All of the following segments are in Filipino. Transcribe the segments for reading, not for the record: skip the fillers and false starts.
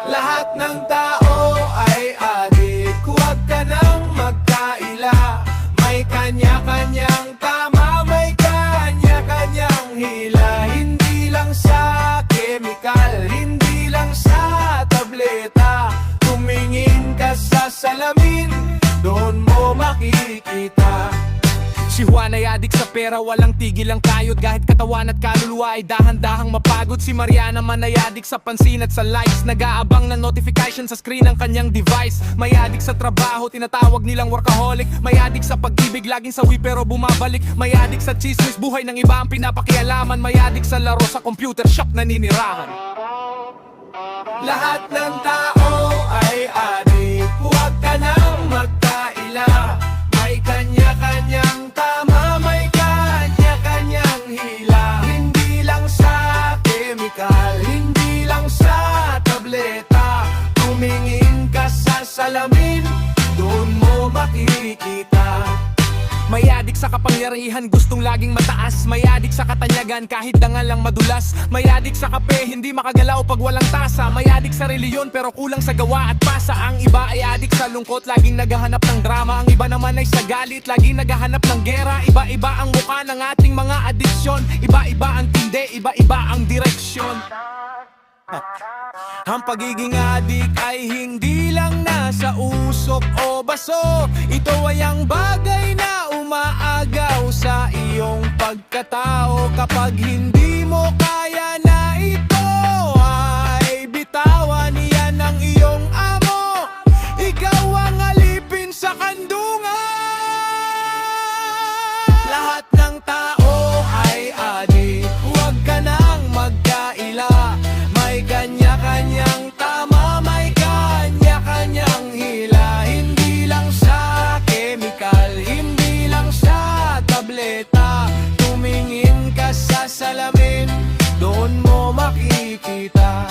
Lahat ng tao ay adik, huwag ka nang magkaila. May kanya-kanyang tama, may kanya-kanyang hila. Hindi lang sa kemikal, hindi lang sa tableta. Tumingin ka sa salamin, doon mo makikita. Si Juan ay adik sa pera, walang tigil ang kayod. Kahit katawan at kaluluwa ay dahan-dahang mapagod. Si Maria naman ay adik sa pansin at sa likes. Nag-aabang ng notification sa screen ng kanyang device. May adik sa trabaho, tinatawag nilang workaholic. May adik sa pag-ibig, laging sawi pero bumabalik. May adik sa chismis, buhay ng iba ang pinapakialaman. May adik sa laro, sa computer shop naninirahan. Lahat ng tao ay adik, huwag ka nang magkaila. May kanya-kanyang tama, may kanya-kanyang hila. Hindi lang sa kemikal, hindi lang sa tableta. Tumingin ka sa salamin, doon mo makikita. May adik sa kapangyarihan, gustong laging mataas. May adik sa katanyagan, kahit dangal lang madulas. May adik sa kape, hindi makagalaw pag walang tasa. May adik sa reliyon, pero kulang sa gawa at pasa. Ang iba ay adik sa lungkot, laging naghahanap ng drama. Ang iba naman ay sa galit, laging naghahanap ng gera. Iba-iba ang mukha ng ating mga adiksyon. Iba-iba ang tindi, iba-iba ang direksyon. Ang pagiging adik ay hindi lang nasa usok o baso. Ito ay ang bagay na umaagaw sa iyong pagkatao. Kapag hindi mo kaya na ito, ay bitawan iyan ang iyong amo. Ikaw ang alipin sa kandungan. Lahat ng tao ay adik, huwag ka nang magkaila. May kanya-kanyang tama, may kanya-kanyang hila. Hindi lang sa kemikal, hindi lang sa tableta. Tumingin ka sa salamin, doon mo makikita.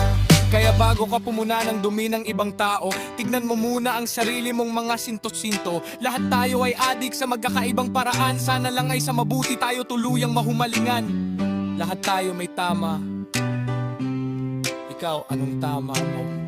Kaya bago ka pumuna ng dumi ng ibang tao, tignan mo muna ang sarili mong mga sinto-sinto. Lahat tayo ay adik sa magkakaibang paraan. Sana lang ay sa mabuti tayo tuluyang mahumalingan. Lahat tayo may tama. Ikaw, anong tama mo?